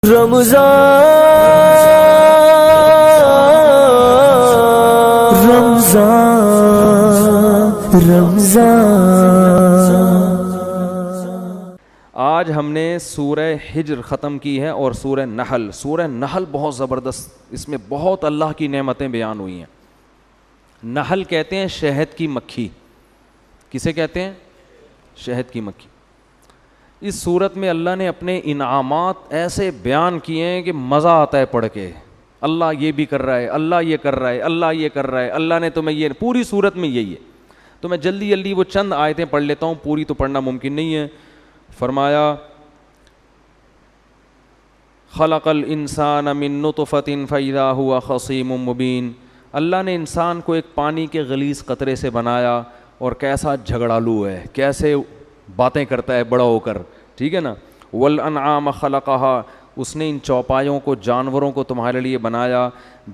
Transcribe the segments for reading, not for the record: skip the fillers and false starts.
آج ہم نے سورہ ہجر ختم کی ہے اور سورہ نحل. سورہ نحل بہت زبردست, اس میں بہت اللہ کی نعمتیں بیان ہوئی ہیں. نحل کہتے ہیں شہد کی مکھی. کسے کہتے ہیں؟ شہد کی مکھی. اس صورت میں اللہ نے اپنے انعامات ایسے بیان کیے ہیں کہ مزہ آتا ہے پڑھ کے. اللہ یہ بھی کر رہا ہے, اللہ یہ کر رہا ہے, اللہ یہ کر رہا ہے, اللہ نے تمہیں یہ, پوری صورت میں یہی ہے. تو میں جلدی جلدی وہ چند آیتیں پڑھ لیتا ہوں, پوری تو پڑھنا ممکن نہیں ہے. فرمایا خلق الانسان من نطفۃ فاذا هو خصیم مبین. اللہ نے انسان کو ایک پانی کے غلیظ قطرے سے بنایا اور کیسا جھگڑالو ہے, کیسے باتیں کرتا ہے بڑا ہو کر, ٹھیک ہے نا. والانعام خلقها, اس نے ان چوپایوں کو, جانوروں کو تمہارے لیے بنایا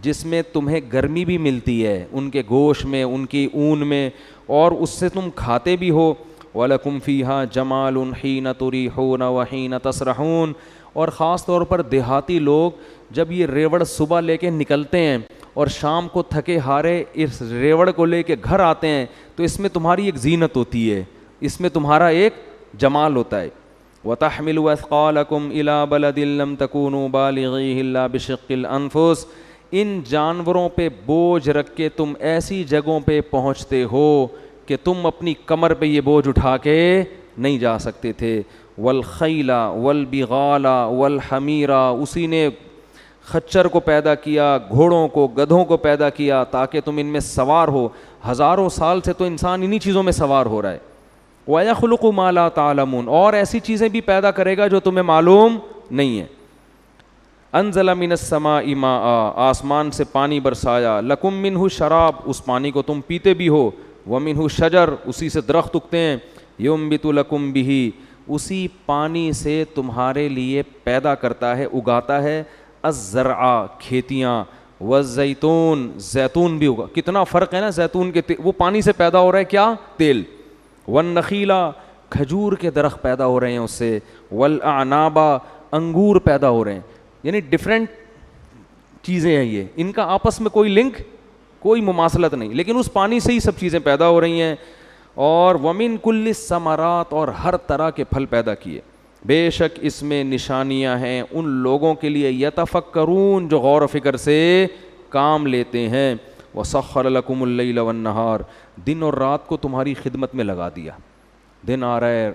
جس میں تمہیں گرمی بھی ملتی ہے, ان کے گوشت میں, ان کی اون میں, اور اس سے تم کھاتے بھی ہو. وَلَكُمْ فِيهَا جَمَالٌ حِينَ تُرِيحُونَ وَحِينَ تَسْرَحُونَ. اور خاص طور پر دیہاتی لوگ جب یہ ریوڑ صبح لے کے نکلتے ہیں اور شام کو تھکے ہارے اس ریوڑ کو لے کے گھر آتے ہیں, تو اس میں تمہاری ایک زینت ہوتی ہے, اس میں تمہارا ایک جمال ہوتا ہے. وَتَحْمِلُوا أَثْقَالَكُمْ إِلَىٰ بَلَدٍ لَمْ تَكُونُوا بَالِغِيهِ إِلَّا بِشِقِّ الْأَنفُسِ. ان جانوروں پہ بوجھ رکھ کے تم ایسی جگہوں پہ پہنچتے ہو کہ تم اپنی کمر پہ یہ بوجھ اٹھا کے نہیں جا سکتے تھے. والخیل والبغال والحمیر, اسی نے خچر کو پیدا کیا, گھوڑوں کو, گدھوں کو پیدا کیا تاکہ تم ان میں سوار ہو. ہزاروں سال سے تو انسان انہی چیزوں میں سوار ہو رہا ہے. وَيَخْلُقُ مَا لَا تَعْلَمُونَ, اور ایسی چیزیں بھی پیدا کرے گا جو تمہیں معلوم نہیں ہے. انزل من السماء ماء, آسمان سے پانی برسایا. لکم منہ شراب, اس پانی کو تم پیتے بھی ہو. ومنہ شجر, اسی سے درخت اگتے ہیں. ینبت لکم بہ, اسی پانی سے تمہارے لیے پیدا کرتا ہے, اگاتا ہے. الزرع, کھیتیاں. والزیتون, زیتون بھی ہوگا. کتنا فرق ہے نا زیتون کے, وہ پانی سے پیدا ہو رہا ہے کیا؟ تیل. والنخیل, کھجور کے درخت پیدا ہو رہے ہیں اس سے. والاعناب, انگور پیدا ہو رہے ہیں. یعنی ڈفرینٹ چیزیں ہیں یہ, ان کا آپس میں کوئی لنک, کوئی مماثلت نہیں, لیکن اس پانی سے ہی سب چیزیں پیدا ہو رہی ہیں. اور ومن کل الثمرات, اور ہر طرح کے پھل پیدا کیے. بے شک اس میں نشانیاں ہیں ان لوگوں کے لیے, یتفکرون, جو غور و فکر سے کام لیتے ہیں. وسخر لکم اللیل والنہار, دن اور رات کو تمہاری خدمت میں لگا دیا. دن آ رہا ہے,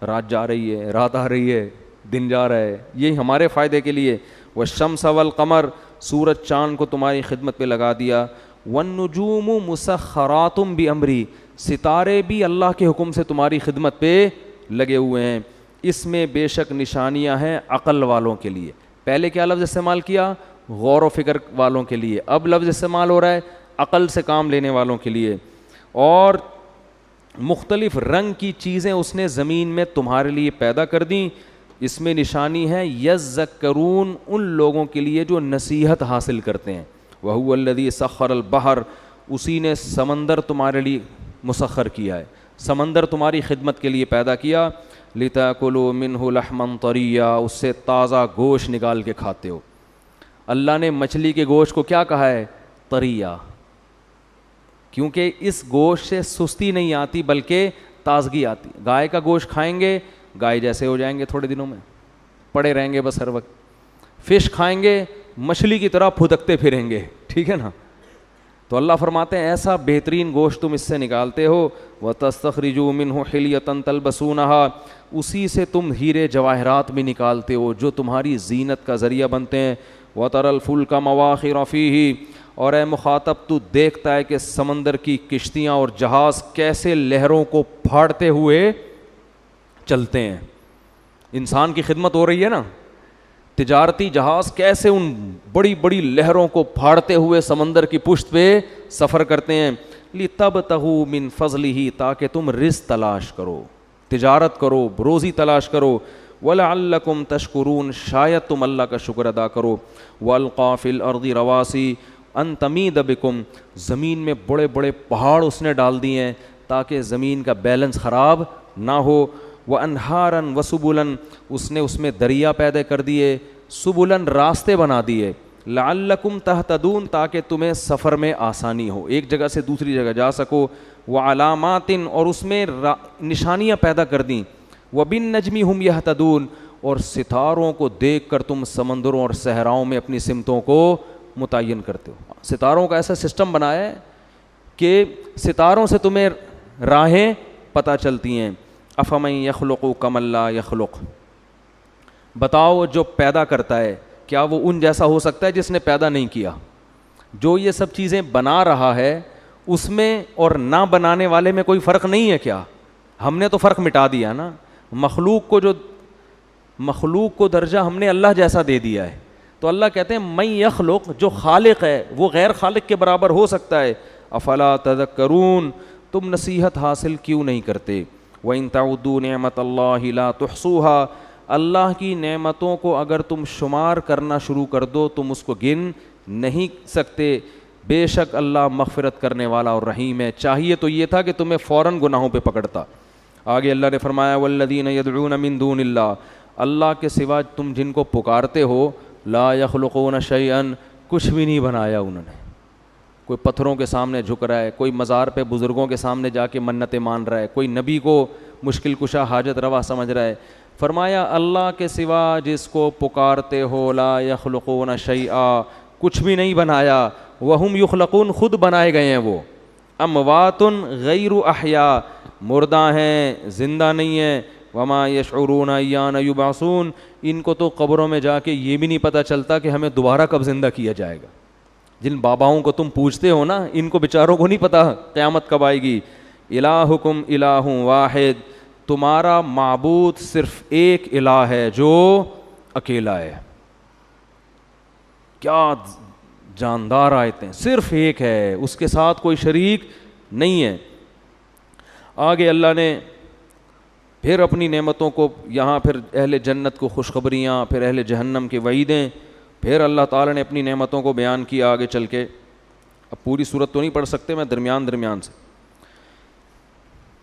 رات جا رہی ہے, رات آ رہی ہے, دن جا رہا ہے, یہ ہمارے فائدے کے لیے. والشمس والقمر, سورج چاند کو تمہاری خدمت پہ لگا دیا. والنجوم مسخرات بامری, ستارے بھی اللہ کے حکم سے تمہاری خدمت پہ لگے ہوئے ہیں. اس میں بے شک نشانیاں ہیں عقل والوں کے لیے. پہلے کیا لفظ استعمال کیا؟ غور و فکر والوں کے لیے. اب لفظ استعمال ہو رہا ہے عقل سے کام لینے والوں کے لیے. اور مختلف رنگ کی چیزیں اس نے زمین میں تمہارے لیے پیدا کر دیں. اس میں نشانی ہے یذکرون, ان لوگوں کے لیے جو نصیحت حاصل کرتے ہیں. وَهُوَ الَّذِي سَخَّرَ الْبَحْرَ, اسی نے سمندر تمہارے لیے مسخر کیا ہے, سمندر تمہاری خدمت کے لیے پیدا کیا. لِتَأْكُلُوا مِنْهُ لَحْمًا طَرِيًّا, اس سے تازہ گوشت نکال کے کھاتے ہو. اللہ نے مچھلی کے گوشت کو کیا کہا ہے؟ طریہ, کیونکہ اس گوشت سے سستی نہیں آتی بلکہ تازگی آتی. گائے کا گوشت کھائیں گے, گائے جیسے ہو جائیں گے تھوڑے دنوں میں, پڑے رہیں گے بس ہر وقت. فش کھائیں گے, مچھلی کی طرح پھدکتے پھریں گے, ٹھیک ہے نا. تو اللہ فرماتے ہیں ایسا بہترین گوشت تم اس سے نکالتے ہو. وَتَسْتَخْرِجُوا مِنْهُ حِلْيَةً تَلْبَسُونَهَا, اسی سے تم ہیرے جواہرات بھی نکالتے ہو جو تمہاری زینت کا ذریعہ بنتے ہیں. وَتَرَى الْفُلْكَ مَوَاخِرَ فِيهِ, اور اے مخاطب تو دیکھتا ہے کہ سمندر کی کشتیاں اور جہاز کیسے لہروں کو پھاڑتے ہوئے چلتے ہیں. انسان کی خدمت ہو رہی ہے نا, تجارتی جہاز کیسے ان بڑی بڑی لہروں کو پھاڑتے ہوئے سمندر کی پشت پہ سفر کرتے ہیں. لِتَبْتَغُوا مِنْ فَضْلِهِ, تاکہ تم رزق تلاش کرو, تجارت کرو, روزی تلاش کرو. وَلَعَلَّكُمْ تَشْكُرُونَ, شاید تم اللہ کا شکر ادا کرو. وَأَلْقَىٰ فِي الْأَرْضِ رَوَاسِي أَن تَمِيدَ بِكُمْ, زمین میں بڑے بڑے پہاڑ اس نے ڈال دیے ہیں تاکہ زمین کا بیلنس خراب نہ ہو. وَأَنْهَارًا وَسُبُلًا, اس نے اس میں دریا پیدا کر دیے, سبلن راستے بنا دیے, لعلکم تہتدون تاکہ تمہیں سفر میں آسانی ہو, ایک جگہ سے دوسری جگہ جا سکو, وعلامات اور اس میں نشانیاں پیدا کر دیں, وبالنجم ہم یہتدون اور ستاروں کو دیکھ کر تم سمندروں اور صحراؤں میں اپنی سمتوں کو متعین کرتے ہو. ستاروں کا ایسا سسٹم بنایا ہے کہ ستاروں سے تمہیں راہیں پتہ چلتی ہیں. افمن یخلق کمن لا یخلق, بتاؤ جو پیدا کرتا ہے کیا وہ ان جیسا ہو سکتا ہے جس نے پیدا نہیں کیا؟ جو یہ سب چیزیں بنا رہا ہے اس میں اور نہ بنانے والے میں کوئی فرق نہیں ہے کیا؟ ہم نے تو فرق مٹا دیا نا. مخلوق کو درجہ ہم نے اللہ جیسا دے دیا ہے. تو اللہ کہتے ہیں من یخلق, جو خالق ہے وہ غیر خالق کے برابر ہو سکتا ہے. افلا تذکرون, تم نصیحت حاصل کیوں نہیں کرتے؟ وَإِن تَعُدُّوا نِعْمَةَ اللَّهِ لَا تُحْصُوهَا, اللہ کی نعمتوں کو اگر تم شمار کرنا شروع کر دو تم اس کو گن نہیں سکتے. بے شک اللہ مغفرت کرنے والا اور رحیم ہے. چاہیے تو یہ تھا کہ تمہیں فوراً گناہوں پہ پکڑتا. آگے اللہ نے فرمایا والذین یدعون من دون اللہ, اللہ کے سوا تم جن کو پکارتے ہو, لا یخلقون شیئا, کچھ بھی نہیں بنایا انہوں نے. کوئی پتھروں کے سامنے جھک رہا ہے, کوئی مزار پہ بزرگوں کے سامنے جا کے منتیں مان رہا ہے, کوئی نبی کو مشکل کشا حاجت روا سمجھ رہا ہے. فرمایا اللہ کے سوا جس کو پکارتے ہو, لا یخلقون شیئا, کچھ بھی نہیں بنایا. وہم یخلقون, خود بنائے گئے ہیں وہ. اموات غیر احیاء, مردہ ہیں زندہ نہیں ہیں. وما یشعرون ایان یبعثون, ان کو تو قبروں میں جا کے یہ بھی نہیں پتہ چلتا کہ ہمیں دوبارہ کب زندہ کیا جائے گا. جن باباؤں کو تم پوچھتے ہو نا, ان کو بیچاروں کو نہیں پتہ قیامت کب آئے گی. الہکم الہ واحد, تمہارا معبود صرف ایک الہ ہے جو اکیلا ہے. کیا جاندار آیتیں, صرف ایک ہے, اس کے ساتھ کوئی شریک نہیں ہے. آگے اللہ نے پھر اپنی نعمتوں کو, یہاں پھر اہل جنت کو خوشخبریاں, پھر اہل جہنم کی وعیدیں, پھر اللہ تعالیٰ نے اپنی نعمتوں کو بیان کیا آگے چل کے. اب پوری صورت تو نہیں پڑھ سکتے, میں درمیان سے.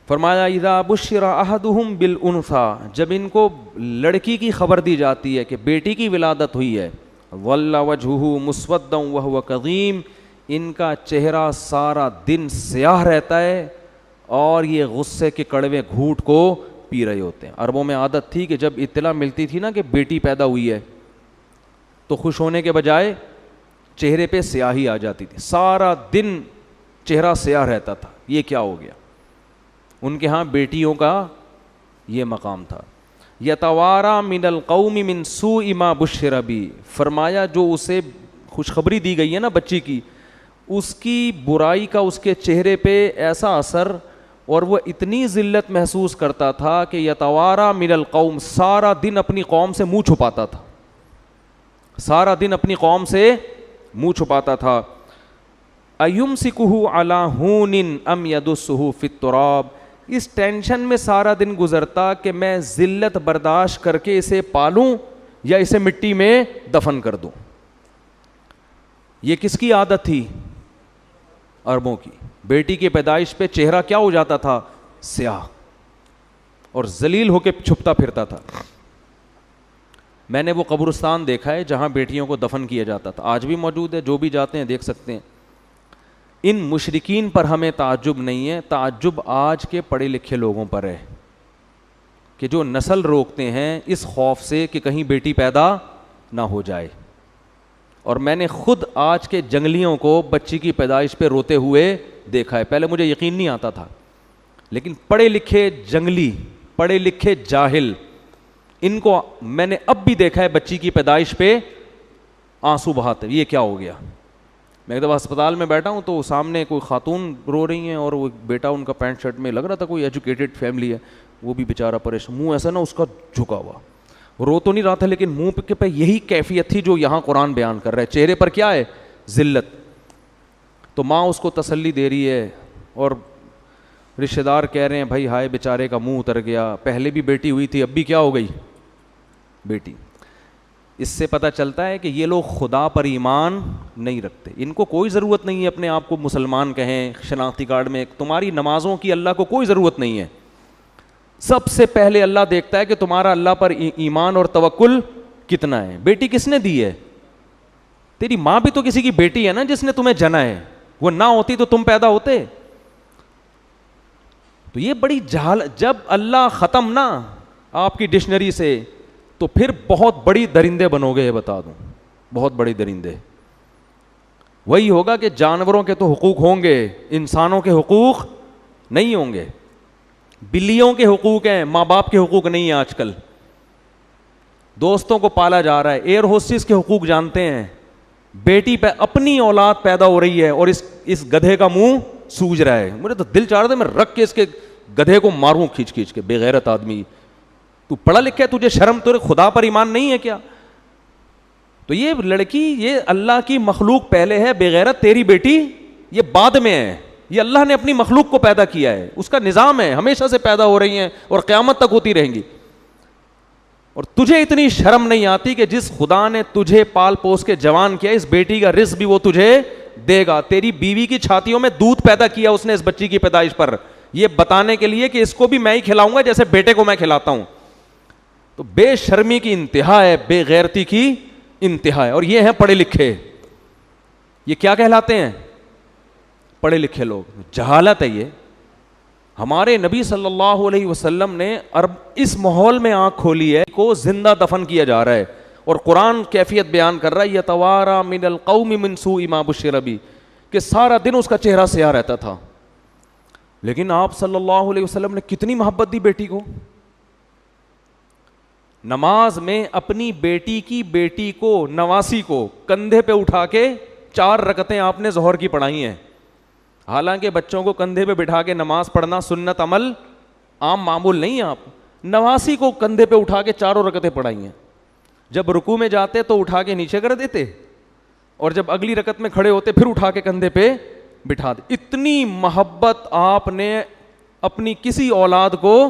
فرمایا اذا بشر احدهم بالانثى, جب ان کو لڑکی کی خبر دی جاتی ہے کہ بیٹی کی ولادت ہوئی ہے, ظل وجهه مسودا وهو كظيم, ان کا چہرہ سارا دن سیاہ رہتا ہے اور یہ غصے کے کڑوے گھونٹ کو پی رہے ہوتے ہیں. عربوں میں عادت تھی کہ جب اطلاع ملتی تھی نا کہ بیٹی پیدا ہوئی ہے تو خوش ہونے کے بجائے چہرے پہ سیاہی آ جاتی تھی, سارا دن چہرہ سیاہ رہتا تھا. یہ کیا ہو گیا؟ ان کے ہاں بیٹیوں کا یہ مقام تھا. یتوارا من القوم من سوء ما بشر بی, فرمایا جو اسے خوشخبری دی گئی ہے نا بچی کی, اس کی برائی کا اس کے چہرے پہ ایسا اثر, اور وہ اتنی ذلت محسوس کرتا تھا کہ یتوارا من القوم, سارا دن اپنی قوم سے منہ چھپاتا تھا, سارا دن اپنی قوم سے منہ چھپاتا تھا. ایمسکہ علی ہون ام یدسہ فی التراب, اس ٹینشن میں سارا دن گزرتا کہ میں ذلت برداشت کر کے اسے پالوں یا اسے مٹی میں دفن کر دوں. یہ کس کی عادت تھی؟ عربوں کی. بیٹی کی پیدائش پہ چہرہ کیا ہو جاتا تھا؟ سیاہ, اور ذلیل ہو کے چھپتا پھرتا تھا. میں نے وہ قبرستان دیکھا ہے جہاں بیٹیوں کو دفن کیا جاتا تھا, آج بھی موجود ہے, جو بھی جاتے ہیں دیکھ سکتے ہیں. ان مشرکین پر ہمیں تعجب نہیں ہے, تعجب آج کے پڑھے لکھے لوگوں پر ہے کہ جو نسل روکتے ہیں اس خوف سے کہ کہیں بیٹی پیدا نہ ہو جائے. اور میں نے خود آج کے جنگلیوں کو بچی کی پیدائش پہ روتے ہوئے دیکھا ہے. پہلے مجھے یقین نہیں آتا تھا, لیکن پڑھے لکھے جنگلی, پڑھے لکھے جاہل, ان کو میں نے اب بھی دیکھا ہے بچی کی پیدائش پہ آنسو بہاتے. یہ کیا ہو گیا؟ میں ایک دفعہ ہسپتال میں بیٹھا ہوں تو سامنے کوئی خاتون رو رہی ہیں, اور وہ بیٹا ان کا پینٹ شرٹ میں, لگ رہا تھا کوئی ایجوکیٹڈ فیملی ہے, وہ بھی بیچارہ پریشان, منہ ایسا نا اس کا جھکا ہوا, رو تو نہیں رہا تھا لیکن منہ پہ یہی کیفیت تھی جو یہاں قرآن بیان کر رہا ہے. چہرے پر کیا ہے؟ ذلت. تو ماں اس کو تسلی دے رہی ہے, اور رشتہ دار کہہ رہے ہیں بھائی ہائے بیچارے کا منہ اتر گیا, پہلے بھی بیٹی ہوئی تھی اب بھی کیا ہو گئی؟ بیٹی. اس سے پتہ چلتا ہے کہ یہ لوگ خدا پر ایمان نہیں رکھتے. ان کو کوئی ضرورت نہیں ہے اپنے آپ کو مسلمان کہیں, شناختی کارڈ میں تمہاری نمازوں کی اللہ کو کوئی ضرورت نہیں ہے. سب سے پہلے اللہ دیکھتا ہے کہ تمہارا اللہ پر ایمان اور توکل کتنا ہے. بیٹی کس نے دی ہے؟ تیری ماں بھی تو کسی کی بیٹی ہے نا جس نے تمہیں جنا ہے. وہ نہ ہوتی تو تم پیدا ہوتے. تو یہ بڑی جب اللہ ختم نہ آپ کی ڈکشنری سے, تو پھر بہت بڑی درندے بنو گے, یہ بتا دوں, بہت بڑی درندے. وہی ہوگا کہ جانوروں کے تو حقوق ہوں گے, انسانوں کے حقوق نہیں ہوں گے. بلیوں کے حقوق ہیں, ماں باپ کے حقوق نہیں ہیں. آج کل دوستوں کو پالا جا رہا ہے. ایئر ہوسٹس کے حقوق جانتے ہیں. بیٹی پہ اپنی اولاد پیدا ہو رہی ہے اور اس گدھے کا منہ سوج رہا ہے. مجھے تو دل چاہ رہا تھا میں رکھ کے اس کے گدھے کو ماروں کھینچ کھینچ کے. بے غیرت آدمی, تو پڑھا لکھا ہے, تجھے شرم, تیرے خدا پر ایمان نہیں ہے کیا؟ تو یہ لڑکی, یہ اللہ کی مخلوق پہلے ہے, بے غیرت تیری بیٹی یہ بعد میں ہے. یہ اللہ نے اپنی مخلوق کو پیدا کیا ہے, اس کا نظام ہے, ہمیشہ سے پیدا ہو رہی ہیں اور قیامت تک ہوتی رہیں گی. اور تجھے اتنی شرم نہیں آتی کہ جس خدا نے تجھے پال پوس کے جوان کیا, اس بیٹی کا رزق بھی وہ تجھے دے گا. تیری بیوی کی چھاتیوں میں دودھ پیدا کیا اس نے اس بچی کی پیدائش پر, یہ بتانے کے لیے کہ اس کو بھی میں ہی کھلاؤں گا جیسے بیٹے کو میں کھلاتا ہوں. تو بے شرمی کی انتہا ہے, بے غیرتی کی انتہا ہے. اور یہ ہیں پڑھے لکھے, یہ کیا کہلاتے ہیں؟ پڑھے لکھے لوگ. جہالت ہے یہ. ہمارے نبی صلی اللہ علیہ وسلم نے اس ماحول میں آنکھ کھولی ہے کو زندہ دفن کیا جا رہا ہے, اور قرآن کیفیت بیان کر رہا ہے, یتوارا من القوم من سوء ما بشر بہ, کہ سارا دن اس کا چہرہ سیاہ رہتا تھا. لیکن آپ صلی اللہ علیہ وسلم نے کتنی محبت دی بیٹی کو. نماز میں اپنی بیٹی کو نواسی کو کندھے پہ اٹھا کے 4 رکعتیں آپ نے ظہر کی پڑھائی ہیں. حالانکہ بچوں کو کندھے پہ بٹھا کے نماز پڑھنا سنت عمل عام معمول نہیں ہے. آپ نواسی کو کندھے پہ اٹھا کے 4 رکعتیں پڑھائی ہیں. جب رکوع میں جاتے تو اٹھا کے نیچے کر دیتے, اور جب اگلی رکعت میں کھڑے ہوتے پھر اٹھا کے کندھے پہ بٹھا دے. اتنی محبت آپ نے اپنی کسی اولاد کو,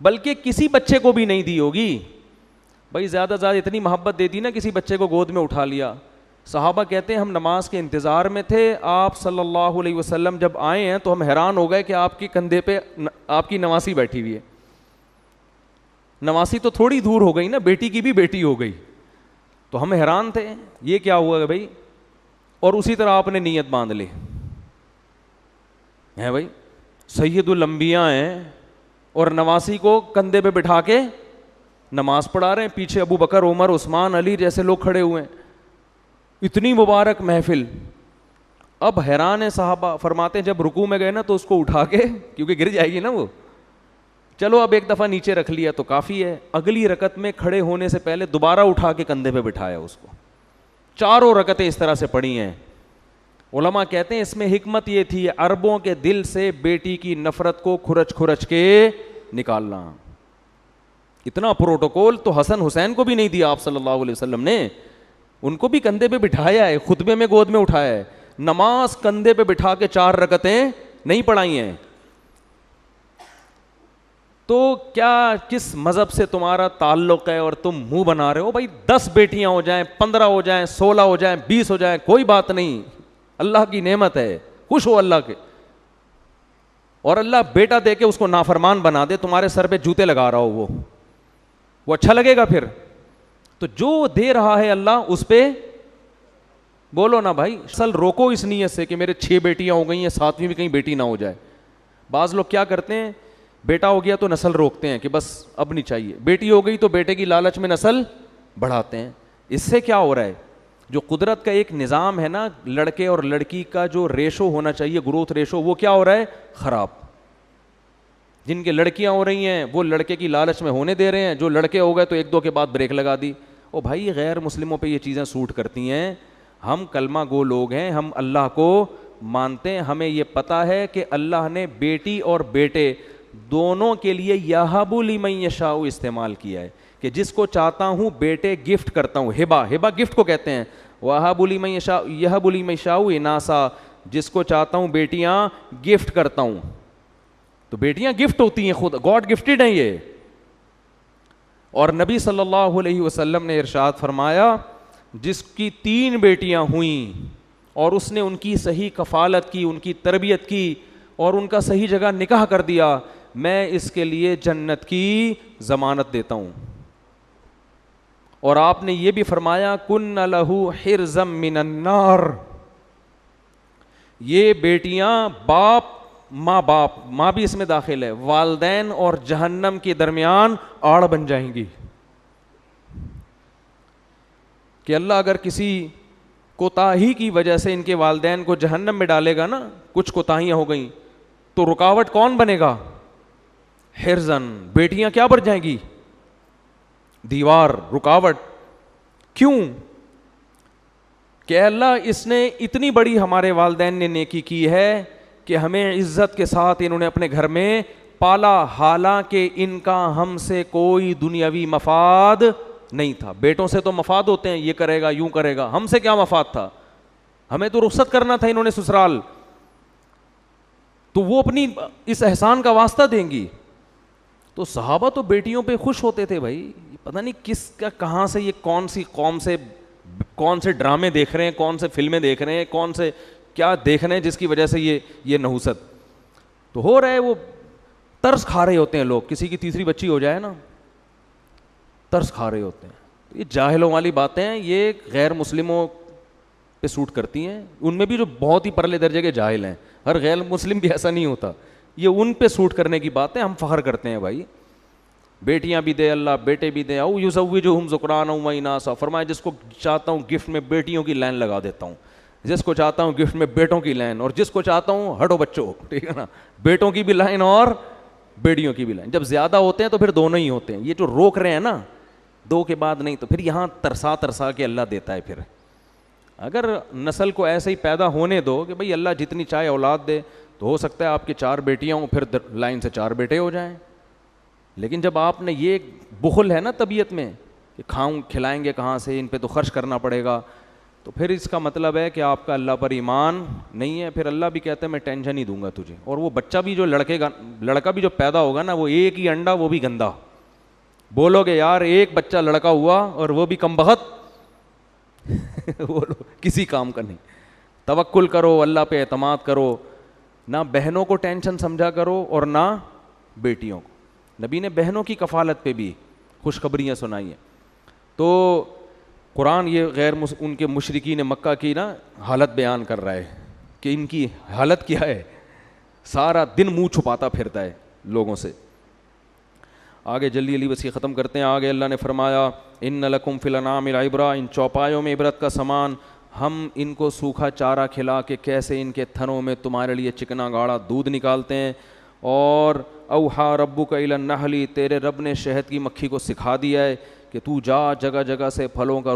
بلکہ کسی بچے کو بھی نہیں دی ہوگی. بھائی زیادہ زیادہ اتنی محبت دے دی نا, کسی بچے کو گود میں اٹھا لیا. صحابہ کہتے ہیں ہم نماز کے انتظار میں تھے, آپ صلی اللہ علیہ وسلم جب آئے ہیں تو ہم حیران ہو گئے کہ آپ کے کندھے پہ آپ کی نواسی بیٹھی ہوئی ہے. نواسی تو تھوڑی دور ہو گئی نا, بیٹی کی بھی بیٹی ہو گئی. تو ہم حیران تھے یہ کیا ہوا ہے بھائی. اور اسی طرح آپ نے نیت باندھ لی ہے بھائی سید الانبیاء ہیں, اور نواسی کو کندھے پہ بٹھا کے نماز پڑھا رہے ہیں, پیچھے ابو بکر, عمر, عثمان, علی جیسے لوگ کھڑے ہوئے ہیں. اتنی مبارک محفل. اب حیران ہے صحابہ, فرماتے ہیں جب رکوع میں گئے نا تو اس کو اٹھا کے, کیونکہ گر جائے گی نا وہ, چلو اب ایک دفعہ نیچے رکھ لیا تو کافی ہے. اگلی رکعت میں کھڑے ہونے سے پہلے دوبارہ اٹھا کے کندھے پہ بٹھایا اس کو. 4 رکعتیں اس طرح سے پڑھی ہیں. علماء کہتے ہیں اس میں حکمت یہ تھی عربوں کے دل سے بیٹی کی نفرت کو کھرچ کھرچ کے نکالنا. اتنا پروٹوکول تو حسن حسین کو بھی نہیں دیا آپ صلی اللہ علیہ وسلم نے. ان کو بھی کندھے پہ بٹھایا ہے, خطبے میں گود میں اٹھایا ہے. نماز کندھے پہ بٹھا کے 4 رکعتیں نہیں پڑھائی ہیں. تو کیا کس مذہب سے تمہارا تعلق ہے اور تم منہ بنا رہے ہو؟ بھائی 10 بیٹیاں ہو جائیں, 15 ہو جائیں, 16 ہو جائیں, 20 ہو جائیں, کوئی بات نہیں, اللہ کی نعمت ہے, خوش ہو اللہ کے. اور اللہ بیٹا دے کے اس کو نافرمان بنا دے, تمہارے سر پہ جوتے لگا رہا ہو, وہ اچھا لگے گا پھر؟ تو جو دے رہا ہے اللہ اس پہ بولو نا بھائی. اصل روکو اس نیت سے کہ میرے 6 بیٹیاں ہو گئی ہیں, 7ویں بھی کہیں بیٹی نہ ہو جائے. بعض لوگ کیا کرتے ہیں, بیٹا ہو گیا تو نسل روکتے ہیں کہ بس اب نہیں چاہیے, بیٹی ہو گئی تو بیٹے کی لالچ میں نسل بڑھاتے ہیں. اس سے کیا ہو رہا ہے, جو قدرت کا ایک نظام ہے نا, لڑکے اور لڑکی کا جو ریشو ہونا چاہیے, گروتھ ریشو, وہ کیا ہو رہا ہے, خراب. جن کے لڑکیاں ہو رہی ہیں وہ لڑکے کی لالچ میں ہونے دے رہے ہیں, جو لڑکے ہو گئے تو 1-2 کے بعد بریک لگا دی. او بھائی غیر مسلموں پہ یہ چیزیں سوٹ کرتی ہیں. ہم کلمہ گو لوگ ہیں, ہم اللہ کو مانتے ہیں, ہمیں یہ پتہ ہے کہ اللہ نے بیٹی اور بیٹے دونوں کے لیے یہب لمن یشاء استعمال کیا ہے, کہ جس کو چاہتا ہوں بیٹے گفٹ کرتا ہوں. ہبہ گفٹ کو کہتے ہیں. وہب لمن یشاء یہب لمن یشاء اناسا, جس کو چاہتا ہوں بیٹیاں گفٹ کرتا ہوں. تو بیٹیاں گفٹ ہوتی ہیں, خود گاڈ گفٹڈ ہیں یہ. اور نبی صلی اللہ علیہ وسلم نے ارشاد فرمایا جس کی 3 بیٹیاں ہوئیں اور اس نے ان کی صحیح کفالت کی, ان کی تربیت کی اور ان کا صحیح جگہ نکاح کر دیا, میں اس کے لیے جنت کی ضمانت دیتا ہوں. اور آپ نے یہ بھی فرمایا کن لہو حرزم من النار، یہ بیٹیاں باپ ماں بھی اس میں داخل ہے، والدین اور جہنم کے درمیان آڑ بن جائیں گی. کہ اللہ اگر کسی کوتاہی کی وجہ سے ان کے والدین کو جہنم میں ڈالے گا نا، کچھ کوتاہیاں ہو گئیں، تو رکاوٹ کون بنے گا؟ حرزن، بیٹیاں کیا بن جائیں گی؟ دیوار، رکاوٹ. کیوں؟ کہ اللہ اس نے اتنی بڑی ہمارے والدین نے نیکی کی ہے کہ ہمیں عزت کے ساتھ انہوں نے اپنے گھر میں پالا، حالانکہ ان کا ہم سے کوئی دنیاوی مفاد نہیں تھا. بیٹوں سے تو مفاد ہوتے ہیں، یہ کرے گا، یوں کرے گا. ہم سے کیا مفاد تھا؟ ہمیں تو رخصت کرنا تھا انہوں نے سسرال. تو وہ اپنی اس احسان کا واسطہ دیں گی. تو صحابہ تو بیٹیوں پہ خوش ہوتے تھے بھائی. پتہ نہیں کس کا، کہاں سے یہ کون سی قوم سے کون سے ڈرامے دیکھ رہے ہیں، کون سے فلمیں دیکھ رہے ہیں، کون سے کیا دیکھ رہے ہیں جس کی وجہ سے یہ نحوست تو ہو رہا ہے. وہ ترس کھا رہے ہوتے ہیں لوگ، کسی کی تیسری بچی ہو جائے نا ترس کھا رہے ہوتے ہیں. یہ جاہلوں والی باتیں ہیں، یہ غیر مسلموں پہ سوٹ کرتی ہیں. ان میں بھی جو بہت ہی پرلے درجے کے جاہل ہیں، ہر غیر مسلم بھی ایسا نہیں ہوتا. یہ ان پہ سوٹ کرنے کی باتیں، ہم فخر کرتے ہیں بھائی. بیٹیاں بھی دے اللہ، بیٹے بھی دیں. او یزوجہم ذکرانا و اناثا، فرمایا جس کو چاہتا ہوں گفٹ میں بیٹیوں کی لائن لگا دیتا ہوں، جس کو چاہتا ہوں گفٹ میں بیٹوں کی لائن، اور جس کو چاہتا ہوں ہٹو بچوں، ٹھیک ہے نا، بیٹوں کی بھی لائن اور بیٹیوں کی بھی لائن. جب زیادہ ہوتے ہیں تو پھر دونوں ہی ہوتے ہیں. یہ جو روک رہے ہیں نا دو کے بعد نہیں، تو پھر یہاں ترسا کے اللہ دیتا ہے. پھر اگر نسل کو ایسے ہی پیدا ہونے دو کہ بھئی اللہ جتنی چاہے اولاد دے، تو ہو سکتا ہے آپ کی 4 بیٹیاں ہوں، پھر لائن سے 4 بیٹے ہو جائیں. لیکن جب آپ نے یہ بخل ہے نا طبیعت میں کہ کھلائیں گے کہاں سے، ان پہ تو خرچ کرنا پڑے گا، تو پھر اس کا مطلب ہے کہ آپ کا اللہ پر ایمان نہیں ہے. پھر اللہ بھی کہتا ہے میں ٹینشن ہی دوں گا تجھے. اور وہ بچہ بھی جو لڑکا بھی جو پیدا ہوگا نا، وہ ایک ہی انڈا، وہ بھی گندا. بولو گے یار ایک بچہ لڑکا ہوا اور وہ بھی کم بخت بولو کسی کام کا نہیں. توکل کرو، اللہ پہ اعتماد کرو، نہ بہنوں کو ٹینشن سمجھا کرو اور نہ بیٹیوں کو. نبی نے بہنوں کی کفالت پہ بھی خوشخبریاں سنائی ہیں. تو قرآن یہ ان کے مشرکین مکہ کی نا حالت بیان کر رہا ہے کہ ان کی حالت کیا ہے. سارا دن منہ چھپاتا پھرتا ہے لوگوں سے. آگے جلدی بس یہ ختم کرتے ہیں. آگے اللہ نے فرمایا ان لکم فی الانعام العبرہ، ان چوپایوں میں عبرت کا سامان. ہم ان کو سوکھا چارہ کھلا کے کیسے ان کے تھنوں میں تمہارے لیے چکنا گاڑھا دودھ نکالتے ہیں. اور اوحا ربک الی النحل، تیرے رب نے شہد کی مکھی کو سکھا دیا ہے کہ تو جا جگہ جگہ سے پھلوں کا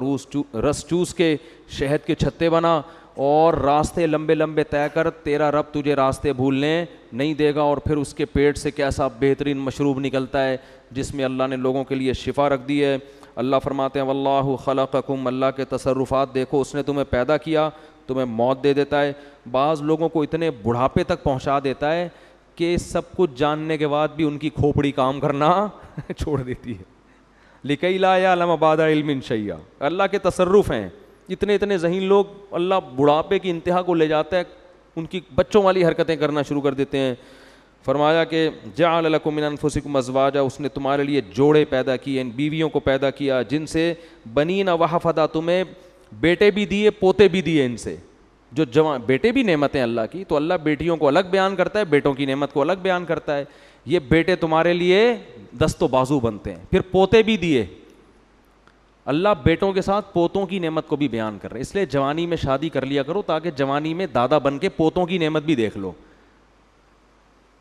رس چوس کے شہد کے چھتے بنا اور راستے لمبے لمبے طے کر. تیرا رب تجھے راستے بھولنے نہیں دے گا. اور پھر اس کے پیٹ سے کیسا بہترین مشروب نکلتا ہے جس میں اللہ نے لوگوں کے لیے شفا رکھ دی ہے. اللہ فرماتے ہیں واللہ خلقکم، اللہ کے تصرفات دیکھو، اس نے تمہیں پیدا کیا، تمہیں موت دے دیتا ہے. بعض لوگوں کو اتنے بڑھاپے تک پہنچا دیتا ہے کہ سب کچھ جاننے کے بعد بھی ان کی کھوپڑی کام کرنا چھوڑ دیتی ہے. لِكَيْ لَا يَعْلَمَ بَعْدَ عِلْمٍ شَيْئًا، اللہ کے تصرف ہیں. اتنے ذہین لوگ اللہ بڑھاپے کی انتہا کو لے جاتا ہے، ان کی بچوں والی حرکتیں کرنا شروع کر دیتے ہیں. فرمایا کہ جعل لکم من انفسکم ازواجا، اس نے تمہارے لیے جوڑے پیدا کیے، ان بیویوں کو پیدا کیا جن سے بنین وحفظا، تمہیں بیٹے بھی دیے پوتے بھی دیے. ان سے جو جوان بیٹے بھی نعمتیں اللہ کی، تو اللہ بیٹیوں کو الگ بیان کرتا ہے، بیٹوں کی نعمت کو الگ بیان کرتا ہے. یہ بیٹے تمہارے لیے دست و بازو بنتے ہیں. پھر پوتے بھی دیے، اللہ بیٹوں کے ساتھ پوتوں کی نعمت کو بھی بیان کر رہے. اس لیے جوانی میں شادی کر لیا کرو تاکہ جوانی میں دادا بن کے پوتوں کی نعمت بھی دیکھ لو.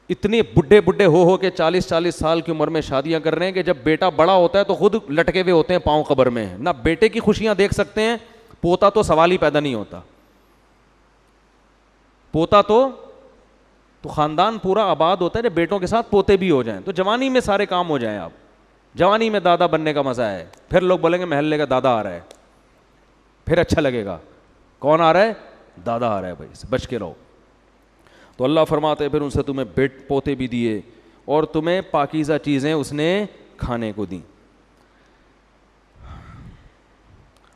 اتنے بڈھے ہو کے 40 سال کی عمر میں شادیاں کر رہے ہیں کہ جب بیٹا بڑا ہوتا ہے تو خود لٹکے ہوئے ہوتے ہیں پاؤں قبر میں. نہ بیٹے کی خوشیاں دیکھ سکتے ہیں، پوتا تو سوال ہی پیدا نہیں ہوتا. پوتا تو خاندان پورا آباد ہوتا ہے جب بیٹوں کے ساتھ پوتے بھی ہو جائیں. تو جوانی میں سارے کام ہو جائیں. آپ جوانی میں دادا بننے کا مزہ ہے. پھر لوگ بولیں گے محلے کا دادا آ رہا ہے، پھر اچھا لگے گا. کون آ رہا ہے؟ دادا آ رہا ہے. بھائی بچ کے رہو. تو اللہ فرماتے ہیں پھر ان سے تمہیں پوتے بھی دیے اور تمہیں پاکیزہ چیزیں اس نے کھانے کو دیں.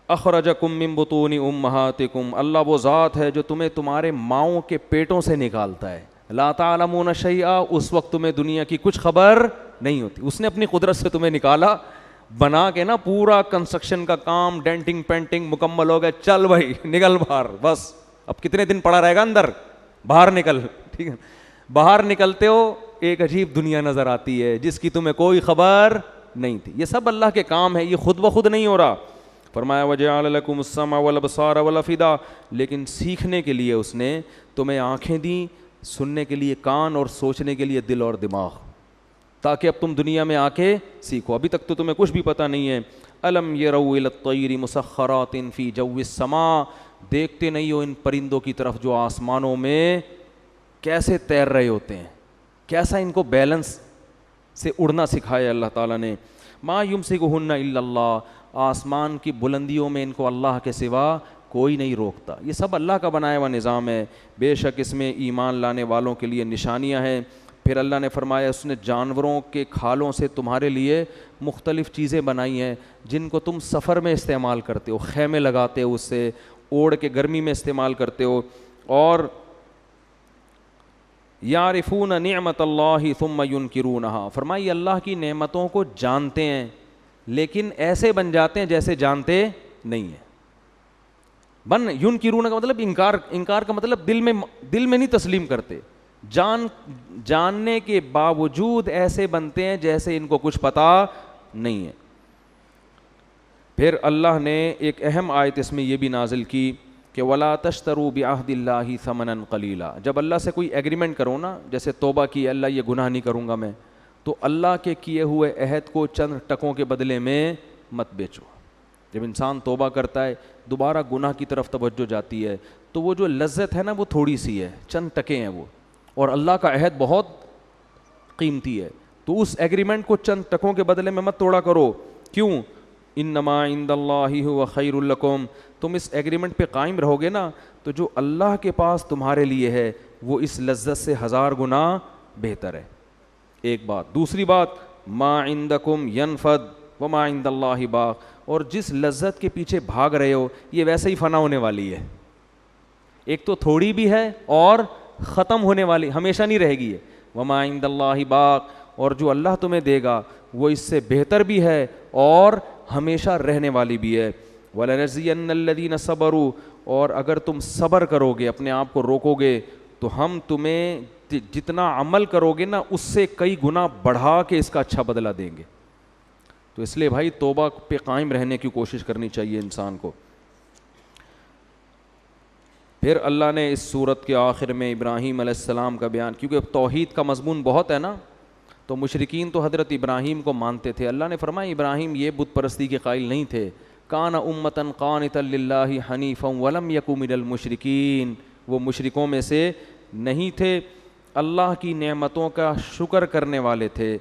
اخرجکم من بطون امہاتکم، اللہ وہ ذات ہے جو تمہیں تمہارے ماؤں کے پیٹوں سے نکالتا ہے. لا تعلمون شیئا، اس وقت تمہیں دنیا کی کچھ خبر نہیں ہوتی. اس نے اپنی قدرت سے تمہیں نکالا بنا کے نا پورا کنسٹرکشن کا کام ڈینٹنگ پینٹنگ مکمل ہو گیا, چل بھائی نکل باہر, بس اب کتنے دن پڑا رہے گا اندر, باہر نکل. ٹھیک ہے, باہر نکلتے ہو ایک عجیب دنیا نظر آتی ہے جس کی تمہیں کوئی خبر نہیں تھی. یہ سب اللہ کے کام ہے, یہ خود بخود نہیں ہو رہا. فرمایا وَجَعَلَ لَكُمُ السَّمْعَ وَالْأَبْصَارَ وَالْأَفْئِدَةَ, لیکن سیکھنے کے لیے اس نے تمہیں آنکھیں دیں, سننے کے لیے کان, اور سوچنے کے لیے دل اور دماغ, تاکہ اب تم دنیا میں آ کے سیکھو. ابھی تک تو تمہیں کچھ بھی پتہ نہیں ہے. أَلَمْ يَرَوْا إِلَى الطَّيْرِ مُسَخَّرَاتٍ فِي جَوِّ السَّمَاءِ, دیکھتے نہیں ہو ان پرندوں کی طرف جو آسمانوں میں کیسے تیر رہے ہوتے ہیں, کیسا ان کو بیلنس سے اڑنا سکھایا اللہ تعالیٰ نے. مَا يُمْسِكُهُنَّ إِلَّا اللَّهُ, آسمان کی بلندیوں میں ان کو اللہ کے سوا کوئی نہیں روکتا. یہ سب اللہ کا بنایا ہوا نظام ہے, بے شک اس میں ایمان لانے والوں کے لیے نشانیاں ہیں. پھر اللہ نے فرمایا اس نے جانوروں کے کھالوں سے تمہارے لیے مختلف چیزیں بنائی ہیں جن کو تم سفر میں استعمال کرتے ہو, خیمے لگاتے ہو, اس سے اوڑھ کے گرمی میں استعمال کرتے ہو. اور یعرفون نعمت اللہ ثم ینکرونہا, فرمائی اللہ کی نعمتوں کو جانتے ہیں لیکن ایسے بن جاتے ہیں جیسے جانتے نہیں ہیں. ینکرون کا مطلب انکار کا مطلب دل میں نہیں تسلیم کرتے, جاننے کے باوجود ایسے بنتے ہیں جیسے ان کو کچھ پتہ نہیں ہے. پھر اللہ نے ایک اہم آیت اس میں یہ بھی نازل کی کہ وَلَا تَشْتَرُوا بِعَهْدِ اللَّهِ ثَمَنًا قَلِيلًا, جب اللہ سے کوئی ایگریمنٹ کرو نا, جیسے توبہ کی اللہ یہ گناہ نہیں کروں گا میں, تو اللہ کے کیے ہوئے عہد کو چند ٹکوں کے بدلے میں مت بیچو. جب انسان توبہ کرتا ہے دوبارہ گناہ کی طرف توجہ جاتی ہے تو وہ جو لذت ہے نا وہ تھوڑی سی ہے, چند ٹکے ہیں وہ, اور اللہ کا عہد بہت قیمتی ہے. تو اس ایگریمنٹ کو چند ٹکوں کے بدلے میں مت توڑا کرو. کیوں؟ انما عند اللہ هو خیر لکم, تم اس ایگریمنٹ پہ قائم رہو گے نا تو جو اللہ کے پاس تمہارے لیے ہے وہ اس لذت سے 1000 گنا بہتر ہے. ایک بات. دوسری بات, ما عندکم ینفد وما عند اللہ باق, اور جس لذت کے پیچھے بھاگ رہے ہو یہ ویسے ہی فنا ہونے والی ہے. ایک تو تھوڑی بھی ہے اور ختم ہونے والی, ہمیشہ نہیں رہے گی. وما عند اللہ باق, اور جو اللہ تمہیں دے گا وہ اس سے بہتر بھی ہے اور ہمیشہ رہنے والی بھی ہے. وَلَنَجْزِيَنَّ الَّذِينَ صَبَرُوا, اور اگر تم صبر کرو گے, اپنے آپ کو روکو گے, تو ہم تمہیں جتنا عمل کرو گے نا اس سے کئی گنا بڑھا کے اس کا اچھا بدلہ دیں گے. تو اس لیے بھائی توبہ پہ قائم رہنے کی کوشش کرنی چاہیے انسان کو. پھر اللہ نے اس سورت کے آخر میں ابراہیم علیہ السلام کا بیان, کیونکہ توحید کا مضمون بہت ہے نا, تو مشرکین تو حضرت ابراہیم کو مانتے تھے. اللہ نے فرمایا ابراہیم یہ بت پرستی کے قائل نہیں تھے. کان امتن قانتا للہ حنیفا ولم یک من المشرکین, وہ مشرکوں میں سے نہیں تھے, اللہ کی نعمتوں کا شکر کرنے والے تھے,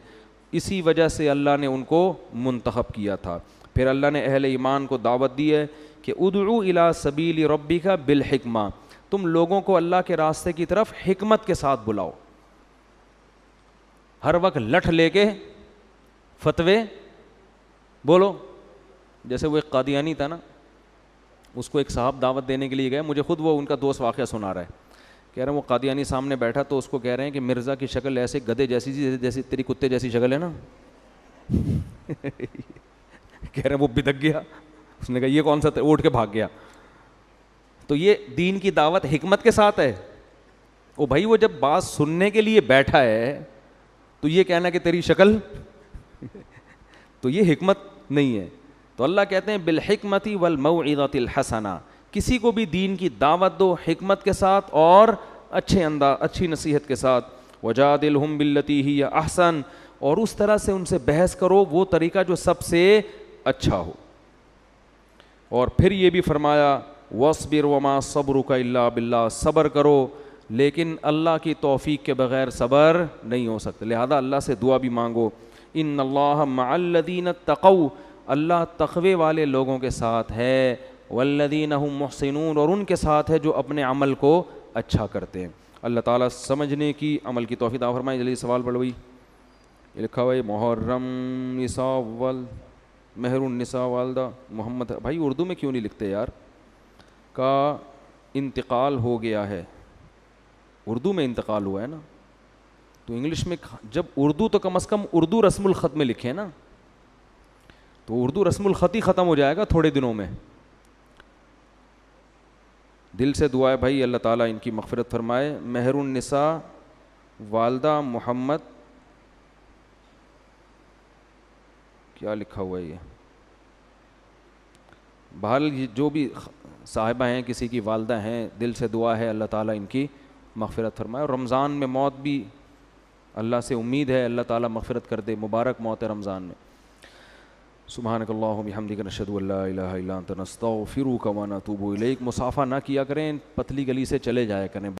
اسی وجہ سے اللہ نے ان کو منتخب کیا تھا. پھر اللہ نے اہل ایمان کو دعوت دی ہے کہ ادعو الی سبیل ربک بالحکمہ, تم لوگوں کو اللہ کے راستے کی طرف حکمت کے ساتھ بلاؤ. ہر وقت لٹھ لے کے فتوے بولو. جیسے وہ ایک قادیانی تھا نا, اس کو ایک صاحب دعوت دینے کے لیے گئے, مجھے خود وہ ان کا دوست واقعہ سنا رہا ہے, کہہ رہے ہیں وہ قادیانی سامنے بیٹھا تو اس کو کہہ رہے ہیں کہ مرزا کی شکل ایسے گدھے جیسی جیسی تیری کتے جیسی شکل ہے نا. کہہ رہے ہیں وہ بدک گیا, اس نے کہا یہ کون سا, اٹھ کے بھاگ گیا. تو یہ دین کی دعوت حکمت کے ساتھ ہے. او بھائی وہ جب بات سننے کے لیے بیٹھا ہے تو یہ کہنا کہ تیری شکل, تو یہ حکمت نہیں ہے. تو اللہ کہتے ہیں بالحکمت والموعظۃ الحسنہ, کسی کو بھی دین کی دعوت دو حکمت کے ساتھ اور اچھی نصیحت کے ساتھ. وجادلہم باللتی ہی احسن, اور اس طرح سے ان سے بحث کرو وہ طریقہ جو سب سے اچھا ہو. اور پھر یہ بھی فرمایا واصبر وما صبرک الا باللہ, صبر کرو لیکن اللہ کی توفیق کے بغیر صبر نہیں ہو سکتا. لہذا اللہ سے دعا بھی مانگو. ان اللہ مع الذین اتقوا, اللہ تقوی والے لوگوں کے ساتھ ہے. والذین هم محسنون, اور ان کے ساتھ ہے جو اپنے عمل کو اچھا کرتے ہیں. اللہ تعالیٰ سمجھنے کی عمل کی توفیق عطا فرمائے. جلدی سوال پڑھو. یہ لکھا ہوا ہے محرم نساء مہر النساء والدہ محمد. بھائی اردو میں کیوں نہیں لکھتے یار, کا انتقال ہو گیا ہے. اردو میں انتقال ہوا ہے نا, تو انگلش میں جب اردو تو کم از کم اردو رسم الخط میں لکھیں نا. تو اردو رسم الخط ہی ختم ہو جائے گا تھوڑے دنوں میں. دل سے دعا ہے بھائی اللہ تعالیٰ ان کی مغفرت فرمائے. مہر النساء والدہ محمد کیا لکھا ہوا ہے یہ, بہرحال جو بھی صاحبہ ہیں کسی کی والدہ ہیں, دل سے دعا ہے اللہ تعالیٰ ان کی مغفرت فرمائے. اور رمضان میں موت بھی اللہ سے امید ہے اللہ تعالیٰ مغفرت کر دے, مبارک موت ہے رمضان میں. سبحانک اللہم بحمدک نشہد ان لا الہ الا انت نستغفرک و نتوب الیک. مصافحہ نہ کیا کریں, پتلی گلی سے چلے جایا کریں.